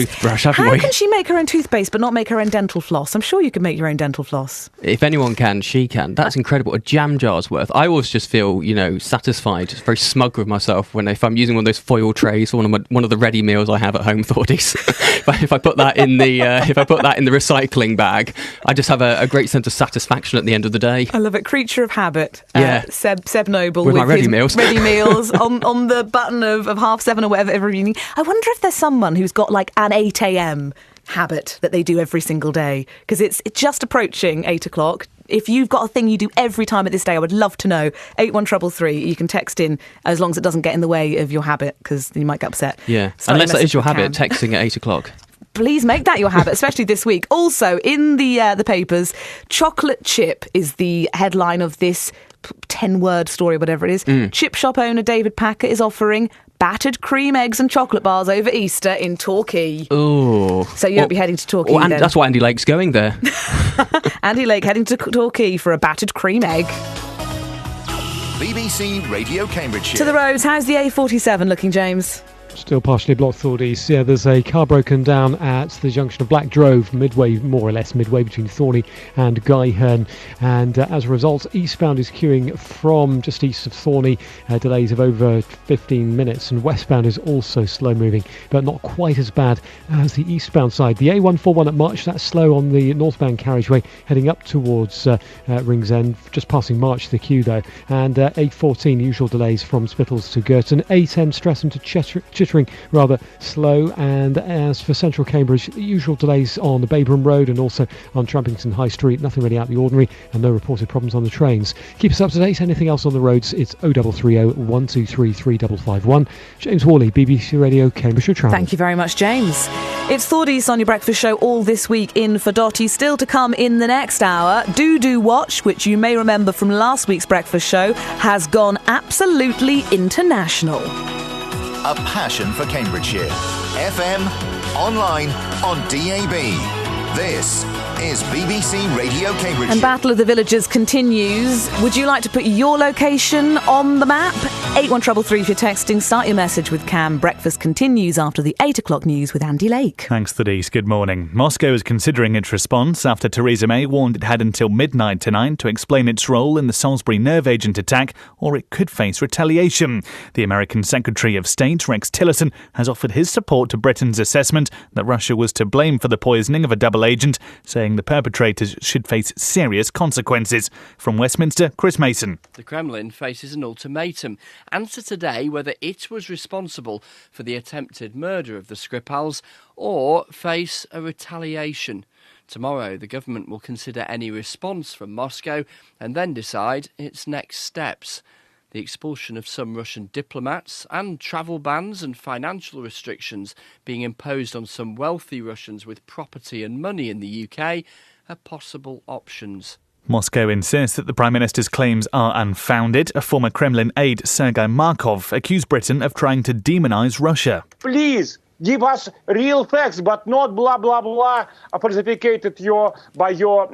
toothbrush, haven't How we? can she make her own toothpaste but not make her own dental floss? I'm sure you can make your own dental floss. If anyone can, she can. That's incredible. A jam jar's worth. I always just feel, satisfied, just very smug with myself if I'm using one of those foil trays for one of the ready meals I have at home, Thordies. if I put that in the recycling bag, I just have a great sense of satisfaction at the end of the day. I love it. Creature of habit. Yeah. Seb Noble with my ready his meals. Ready meals on the button of 7:30 or whatever every evening. I wonder if there's someone who's got like an 8 a.m. habit that they do every single day, because it's just approaching 8 o'clock. If you've got a thing you do every time at this day, I would love to know. 81333. You can text in as long as it doesn't get in the way of your habit, because you might get upset. Yeah, Slightly unless that is your message habit, texting at 8 o'clock. Please make that your habit, especially this week. Also, in the papers, chocolate chip is the headline of this 10-word story, whatever it is. Chip shop owner David Packer is offering battered cream eggs and chocolate bars over Easter in Torquay. Oh. So you won't be heading to Torquay then. That's why Andy Lake's going there. Andy Lake heading to Torquay for a battered cream egg. BBC Radio Cambridgeshire. To the roads, how's the A47 looking, James? Still partially blocked Thordies. Yeah, there's a car broken down at the junction of Black Drove, more or less midway between Thorney and Guyherne. And as a result, eastbound is queuing from just east of Thorney, delays of over 15 minutes. And westbound is also slow moving, but not quite as bad as the eastbound side. The A141 at March, that's slow on the northbound carriageway, heading up towards Ringsend, just passing March, the queue though. And A14, usual delays from Spittles to Girton. A10, Streatham to Chittering, rather slow. And as for central Cambridge, usual delays on the Babram Road and also on Trampington High Street. Nothing really out of the ordinary, and no reported problems on the trains. Keep us up to date. Anything else on the roads, it's 0330 123 3551. James Worley, BBC Radio Cambridgeshire Travel. Thank you very much, James. It's Thordies on your breakfast show all this week in for Dotty. Still to come in the next hour, Do Watch, which you may remember from last week's breakfast show, has gone absolutely international. A passion for Cambridgeshire. FM, online, on DAB. This is BBC Radio Cambridgeshire. And Battle of the Villages continues. Would you like to put your location on the map? 81333 if you're texting. Start your message with Cam. Breakfast continues after the 8 o'clock news with Andy Lake. Thanks, Thaddeus. Good morning. Moscow is considering its response after Theresa May warned it had until midnight tonight to explain its role in the Salisbury nerve agent attack, or it could face retaliation. The American Secretary of State, Rex Tillerson, has offered his support to Britain's assessment that Russia was to blame for the poisoning of a double agent, saying the perpetrators should face serious consequences. From Westminster, Chris Mason. The Kremlin faces an ultimatum. Answer today whether it was responsible for the attempted murder of the Skripals or face a retaliation. Tomorrow, the government will consider any response from Moscow and then decide its next steps. The expulsion of some Russian diplomats and travel bans and financial restrictions being imposed on some wealthy Russians with property and money in the UK are possible options. Moscow insists that the Prime Minister's claims are unfounded. A former Kremlin aide, Sergei Markov, accused Britain of trying to demonise Russia. Please give us real facts, but not blah, blah, blah, falsificated by your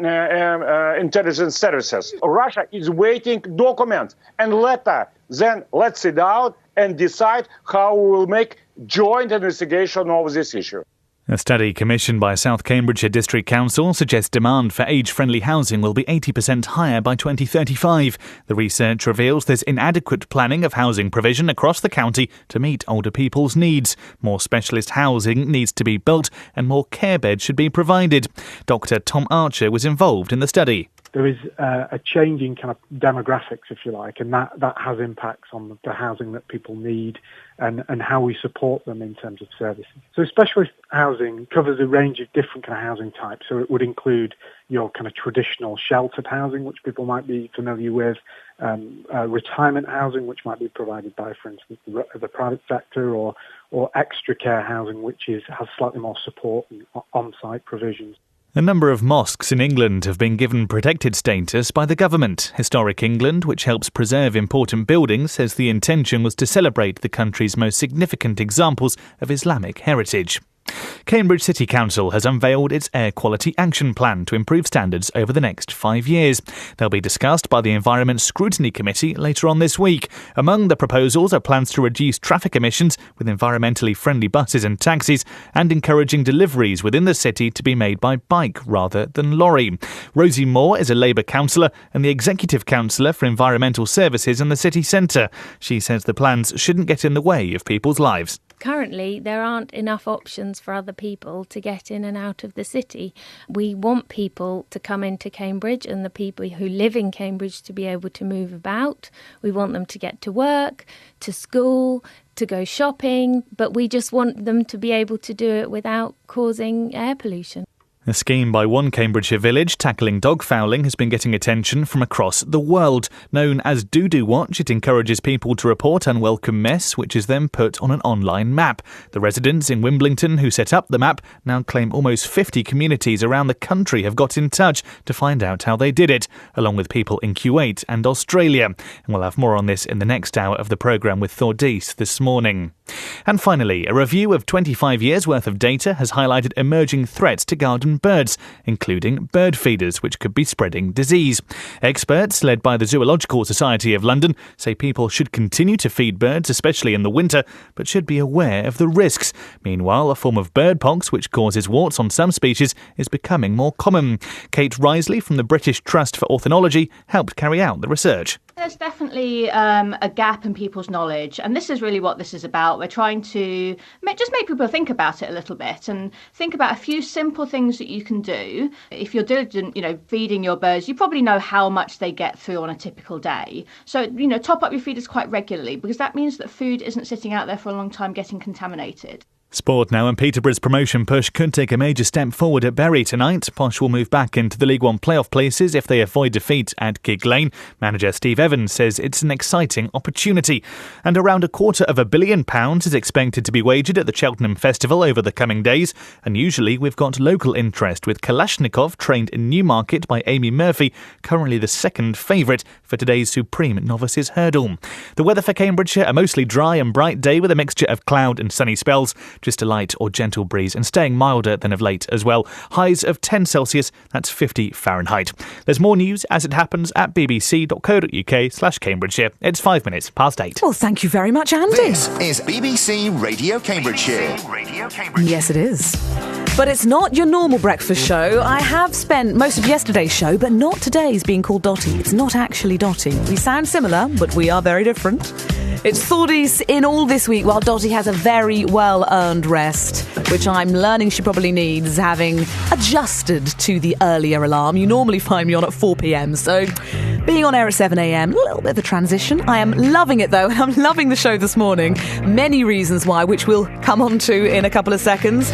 intelligence services. Russia is waiting documents and letter. Then let's sit down and decide how we will make joint investigation of this issue. A study commissioned by South Cambridgeshire District Council suggests demand for age-friendly housing will be 80% higher by 2035. The research reveals there's inadequate planning of housing provision across the county to meet older people's needs. More specialist housing needs to be built and more care beds should be provided. Dr. Tom Archer was involved in the study. There is a change in kind of demographics, if you like, and that has impacts on the housing that people need and how we support them in terms of services. So specialist housing covers a range of different kind of housing types. So it would include your kind of traditional sheltered housing, which people might be familiar with, retirement housing, which might be provided by, for instance, the private sector, or extra care housing, which has slightly more support and on-site provisions. A number of mosques in England have been given protected status by the government. Historic England, which helps preserve important buildings, says the intention was to celebrate the country's most significant examples of Islamic heritage. Cambridge City Council has unveiled its Air Quality Action Plan to improve standards over the next 5 years. They'll be discussed by the Environment Scrutiny Committee later on this week. Among the proposals are plans to reduce traffic emissions with environmentally friendly buses and taxis, and encouraging deliveries within the city to be made by bike rather than lorry. Rosie Moore is a Labour councillor and the Executive Councillor for Environmental Services in the city centre. She says the plans shouldn't get in the way of people's lives. Currently, there aren't enough options for other people to get in and out of the city. We want people to come into Cambridge and the people who live in Cambridge to be able to move about. We want them to get to work, to school, to go shopping, but we just want them to be able to do it without causing air pollution. A scheme by one Cambridgeshire village tackling dog fouling has been getting attention from across the world. Known as Doo-Doo Watch, it encourages people to report unwelcome mess, which is then put on an online map. The residents in Wimbledon who set up the map now claim almost 50 communities around the country have got in touch to find out how they did it, along with people in Kuwait and Australia. And we'll have more on this in the next hour of the programme with Thordis this morning. And finally, a review of 25 years' worth of data has highlighted emerging threats to garden birds, including bird feeders, which could be spreading disease. Experts, led by the Zoological Society of London, say people should continue to feed birds, especially in the winter, but should be aware of the risks. Meanwhile, a form of bird pox, which causes warts on some species, is becoming more common. Kate Risley from the British Trust for Ornithology helped carry out the research. There's definitely a gap in people's knowledge, and this is really what this is about. We're trying to just make people think about it a little bit and think about a few simple things that you can do. If you're diligent, feeding your birds, you probably know how much they get through on a typical day. So, top up your feeders quite regularly, because that means that food isn't sitting out there for a long time getting contaminated. Sport now, and Peterborough's promotion push could take a major step forward at Bury tonight. Posh will move back into the League One playoff places if they avoid defeat at Gig Lane. Manager Steve Evans says it's an exciting opportunity. And around £250 million is expected to be wagered at the Cheltenham Festival over the coming days. And usually we've got local interest, with Kalashnikov, trained in Newmarket by Amy Murphy, currently the second favourite for today's Supreme Novices Hurdle. The weather for Cambridgeshire: a mostly dry and bright day with a mixture of cloud and sunny spells. Just a light or gentle breeze, and staying milder than of late as well. Highs of 10 Celsius, that's 50 Fahrenheit. There's more news as it happens at bbc.co.uk/Cambridgeshire. It's 5 minutes past 8. Well, thank you very much, Andy. This is BBC Radio Cambridgeshire. Yes, it is. But it's not your normal breakfast show. I have spent most of yesterday's show, but not today's, being called Dotty. It's not actually Dotty. We sound similar, but we are very different. It's Thordis in all this week, while Dotty has a very well-earned rest, which I'm learning she probably needs, having adjusted to the earlier alarm. You normally find me on at 4 p.m, so being on air at 7 a.m, a little bit of a transition. I am loving it, though, and I'm loving the show this morning. Many reasons why, which we'll come on to in a couple of seconds.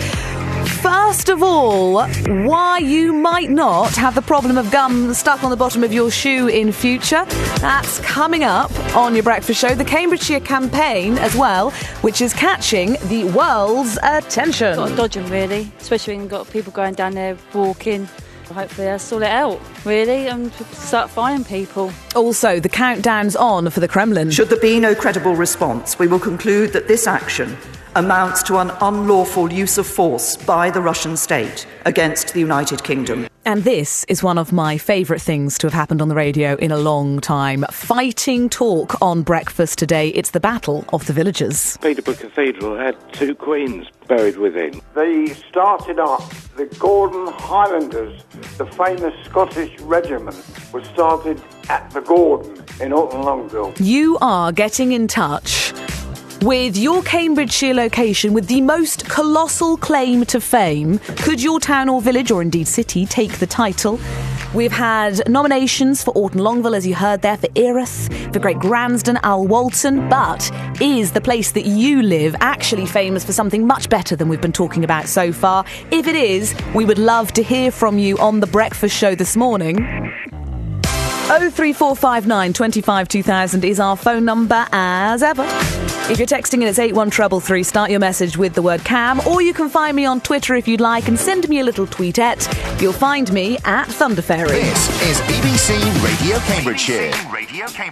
First of all, why you might not have the problem of gum stuck on the bottom of your shoe in future. That's coming up on your breakfast show. The Cambridgeshire campaign as well, which is catching the world's attention. Got to dodge them, really, especially when you've got people going down there walking. Hopefully they'll sort it out, really, and start finding people. Also, the countdown's on for the Kremlin. Should there be no credible response, we will conclude that this action amounts to an unlawful use of force by the Russian state against the United Kingdom. And this is one of my favourite things to have happened on the radio in a long time. Fighting talk on breakfast today. It's the Battle of the Villages. Peterborough Cathedral had 2 queens buried within. They started up the Gordon Highlanders, the famous Scottish regiment, was started at the Gordon in Alton Longville. You are getting in touch with your Cambridgeshire location with the most colossal claim to fame. Could your town or village, or indeed city, take the title? We've had nominations for Alton Longville, as you heard there, for Erith, for Great Gransden, Al Walton. But is the place that you live actually famous for something much better than we've been talking about so far? If it is, we would love to hear from you on The Breakfast Show this morning. 03459 25 2000 is our phone number as ever. If you're texting in, it's 81333. Start your message with the word Cam, or you can find me on Twitter if you'd like and send me a little tweetette. You'll find me at Thunderfairy. This is BBC Radio Cambridgeshire.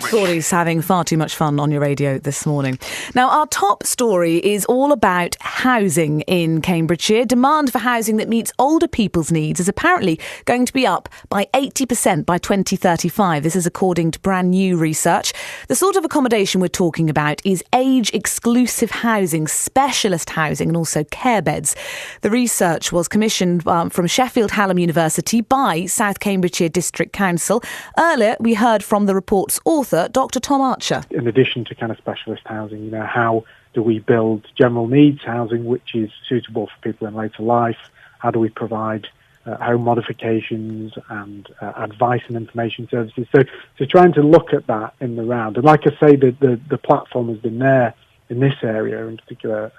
Thordy's having far too much fun on your radio this morning. Now, our top story is all about housing in Cambridgeshire. Demand for housing that meets older people's needs is apparently going to be up by 80% by 2035. This is according to brand new research. The sort of accommodation we're talking about is age-exclusive housing, specialist housing and also care beds. The research was commissioned from Sheffield Hallam University by South Cambridgeshire District Council. Earlier, we heard from the report's author, Dr. Tom Archer. In addition to kind of specialist housing, how do we build general needs housing which is suitable for people in later life? How do we provide home modifications and advice and information services? So trying to look at that in the round. And like I say, the platform has been there in this area in particular,